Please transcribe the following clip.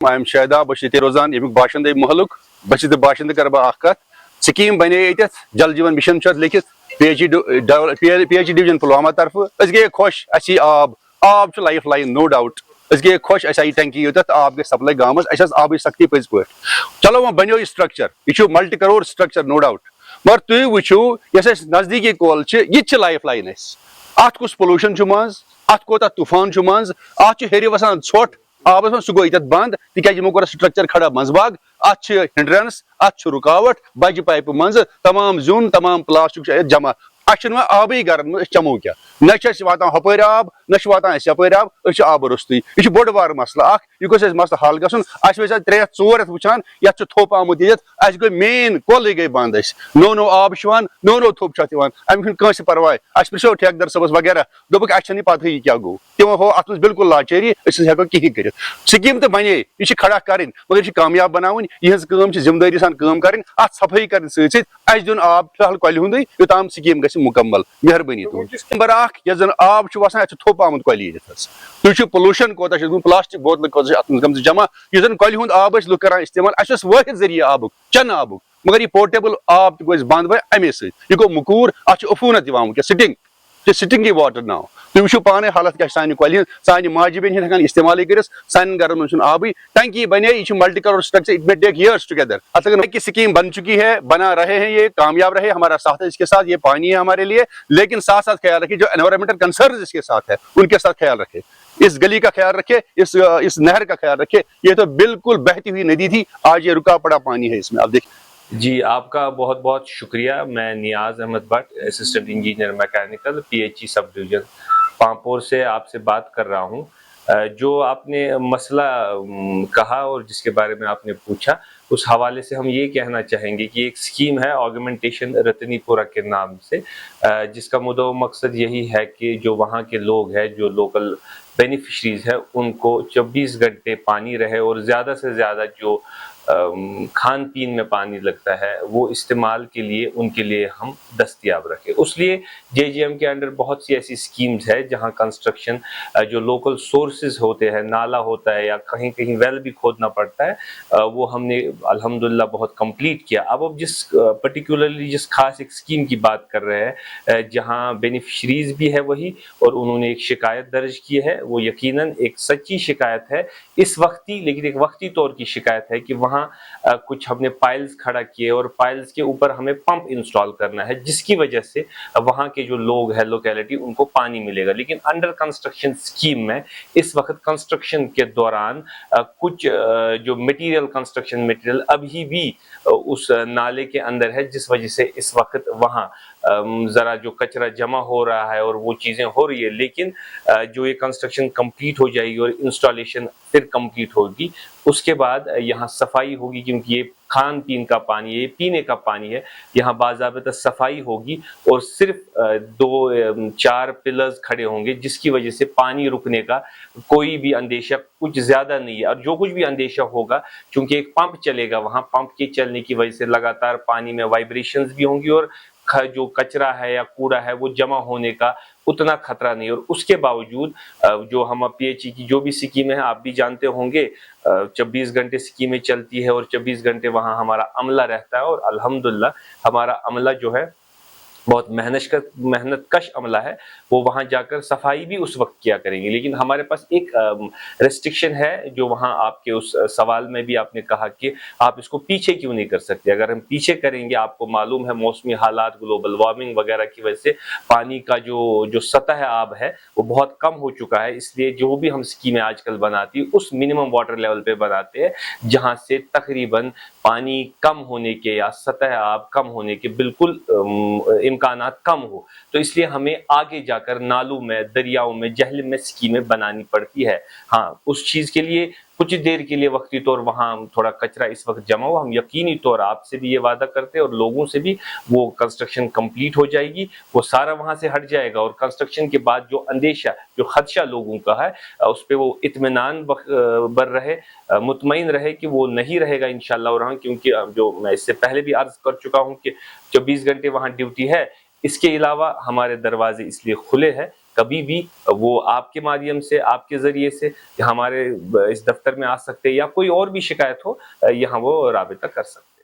I'm Shaida, Bashite Rozan, Yamuk Bashande Mahaluk, Bashite Bashande Karaba Akat, Sikim Bane, Jal Jivan Mission Chat Likit, PhD Division Pulwama Tarfu, as gay Kosh, I see Ab to lifeline, no doubt. As gay Kosh, as I thank you that Ab supply gamas, as Ab is Sakti Pizpur. Chalo Banyo structure, issue multi-crore structure, no doubt. But to you, which you, yes, Nazdiki Kolche, Yitch lifeline is. Atkus pollution Chumans, Atkota Tufan Chumans, Archie Herivasan Sort. آبس من سہ گو یت بند تکیاز یمو کور structure کھڑا منزباگ ات hindrance ات رکاوٹ بجہ pipe منز تمام زیون تمام پلاسٹک جمع اچھن آبی کران چمو کیا نہ واتان ہپر آب نہ واتان یپر آب آب رستی یہ بوڑ بار مسئلہ اخ یہ گوس مسئلہ حل گھن اس 3 4 وچان یت تھوپ آمت یت اس گئی مین کول گئی بند نو آب نو تھوپ چھ یوان امی کنس پرواے اس پرسو ٹھیکدر صبس وغیرہ دوپک اس چھنی پتہ یہ کیا گو تمو ہو ات بالکل لاچاری اس ہیکو کہین کرت سکیم تو بنے یہ کھڑا کریں مگر یہ کامیاب بناون یہ کام ذمہ داری سان کام کریں ات صفائی کریں ست اس دن آب فی الحال کۄلہِ ہُنٛدٕے یوتام سکیم گژھِ مکمل مہربانی تُہنٛد نمبر اکھ یس زن آب وسان اتھ تھوپ آمت کۄلہِ تُہۍ پولوشن کوتاہ پلاسٹک بوتل کوتاہ ات منٛز گٔمژ جمع یُس زن کۄلہِ ہُنٛد آب ٲسۍ لُکھ کران استعمال اس اوس وٲحد ذریعہ آبُک چنہٕ آبُک مگر یہ پورٹیبل آب تہِ گوٚو بند امے سۭتۍ یہ گوٚو مُکوٗر اتھ چھُ عفوٗنت یِوان ونکیٚس سٹنگ واٹر ناو تُہۍ وٕچھِو پانے حالت کیاہ سانہِ کۄلہِ ہٕنٛز سانہِ ماجہِ بیٚنہِ ہٮ۪کان استعمالٕے کٔرِتھ سانٮ۪ن گرن منٛز چھُنہٕ آبٕے ٹنکی بنے یہ چھُ ملٹی کرور structure it may take years together اب تک کی سکیم بن چکی ہے بنا رہے ہیں یہ کامیاب رہے ہمارا ساتھ ہے اس کے ساتھ یہ پانی ہے ہمارے لیے لیکن ساتھ ساتھ خیال رکھے جو انوائرمنٹل کنسرنز اس کے ساتھ ہے ان کے ساتھ خیال رکھے اس گلی کا خیال رکھے اس نہر کا خیال رکھے یہ تو بالکل بہتی ہوئی ندی تھی آج یہ رکا پڑا پانی ہے اس میں آپ دیکھیں جی آپ کا بہت بہت شکریہ میں Niaz Ahmad Butt assistant engineer mechanical PHE sub division Pampore سے آپ سے بات کر رہا ہوں جو آپ نے مسئلہ کہا اور جس کے بارے میں آپ نے پوچھا اس حوالے سے ہم یہ کہنا چاہیں گے کہ ایک سکیم ہے آگمنٹیشن رتنی پورہ کے نام سے جس کا مدعو مقصد یہی ہے کہ جو وہاں کے لوگ ہیں جو لوکل بینیفیشریز ہیں ان کو 24 گھنٹے پانی رہے اور زیادہ سے زیادہ جو کھان پین میں پانی لگتا ہے وہ استعمال کے لیے ان کے لیے ہم دستیاب رکھیں اس لیے JGM کے انڈر بہت سی ایسی سکیمز ہے جہاں کنسٹرکشن جو لوکل سورسز ہوتے ہیں نالا ہوتا ہے یا کہیں کہیں ویل بھی کھودنا پڑتا ہے وہ ہم نے الحمدللہ بہت کمپلیٹ کیا اب جس پرٹیکولرلی جس خاص ایک سکیم کی بات کر رہے ہیں جہاں بینیفیشریز بھی ہے وہی اور انہوں نے ایک شکایت درج کی ہے وہ یقیناً ایک سچی شکایت ہے اس وقتی لیکن ایک وقتی طور کی شکایت ہے کہ وہاں کچھ ہم نے پائلز کھڑا کیے اور پائلز کے اوپر ہمیں پمپ انسٹال کرنا ہے جس کی وجہ سے وہاں کے جو لوگ ہیں لوکیلٹی ان کو پانی ملے گا لیکن انڈر کنسٹرکشن سکیم میں اس وقت کنسٹرکشن کے دوران کچھ جو مٹیریل کنسٹرکشن مٹیریل ابھی بھی اس نالے کے اندر ہے جس وجہ سے اس وقت وہاں ذرا جو کچرا جمع ہو رہا ہے اور وہ چیزیں ہو رہی ہے لیکن جو یہ کنسٹرکشن کمپلیٹ ہو جائے گی اور انسٹالیشن پھر کمپلیٹ ہوگی اس کے بعد یہاں صفائی ہوگی کیونکہ یہ کھان پین کا پانی ہے یہ پینے کا پانی ہے یہاں باضابطہ صفائی ہوگی اور صرف 2-4 پلرز کھڑے ہوں گے جس کی وجہ سے پانی رکنے کا کوئی بھی اندیشہ کچھ زیادہ نہیں ہے اور جو کچھ بھی اندیشہ ہوگا چونکہ ایک پمپ چلے گا وہاں پمپ کے چلنے کی وجہ سے لگاتار پانی میں وائبریشنز بھی ہوں گی اور جو کچرا ہے یا کوڑا ہے وہ جمع ہونے کا اتنا خطرہ نہیں اور اس کے باوجود جو ہم PHE کی جو بھی سکیمیں ہیں آپ بھی جانتے ہوں گے 24 گھنٹے سکیمیں چلتی ہے اور 24 گھنٹے وہاں ہمارا عملہ رہتا ہے اور الحمدللہ ہمارا عملہ جو ہے بہت محنت کش عملہ ہے وہ وہاں جا کر صفائی بھی اس وقت کیا کریں گے لیکن ہمارے پاس ایک ریسٹرکشن ہے جو وہاں آپ کے اس سوال میں بھی آپ نے کہا کہ آپ اس کو پیچھے کیوں نہیں کر سکتے اگر ہم پیچھے کریں گے آپ کو معلوم ہے موسمی حالات گلوبل وارمنگ وغیرہ کی وجہ سے پانی کا جو سطح آب ہے وہ بہت کم ہو چکا ہے اس لیے جو بھی ہم سکیمیں آج کل بناتی اس منیمم واٹر لیول پہ بناتے ہیں جہاں سے تقریباً پانی کم ہونے کے یا سطح آب کم ہونے کے بالکل امکانات کم ہو تو اس لیے ہمیں آگے جا کر نالوں میں دریاؤں میں جہلم میں سکیمیں بنانی پڑتی ہے ہاں اس چیز کے لیے کچھ دیر کے لیے وقتی طور وہاں تھوڑا کچرا اس وقت جمع ہو ہم یقینی طور آپ سے بھی یہ وعدہ کرتے ہیں اور لوگوں سے بھی وہ کنسٹرکشن کمپلیٹ ہو جائے گی وہ سارا وہاں سے ہٹ جائے گا اور کنسٹرکشن کے بعد جو اندیشہ جو خدشہ لوگوں کا ہے اس پہ وہ اطمینان بر رہے مطمئن رہے کہ وہ نہیں رہے گا انشاءاللہ اور ہاں کیونکہ جو میں اس سے پہلے بھی عرض کر چکا ہوں کہ 24 گھنٹے وہاں ڈیوٹی ہے اس کے علاوہ ہمارے دروازے اس لیے کھلے ہیں کبھی بھی وہ آپ کے مادھیم سے، آپ کے ذریعے سے ہمارے اس دفتر میں آ سکتے ہیں، یا کوئی اور بھی شکایت ہو یہاں وہ رابطہ کر سکتے ہیں۔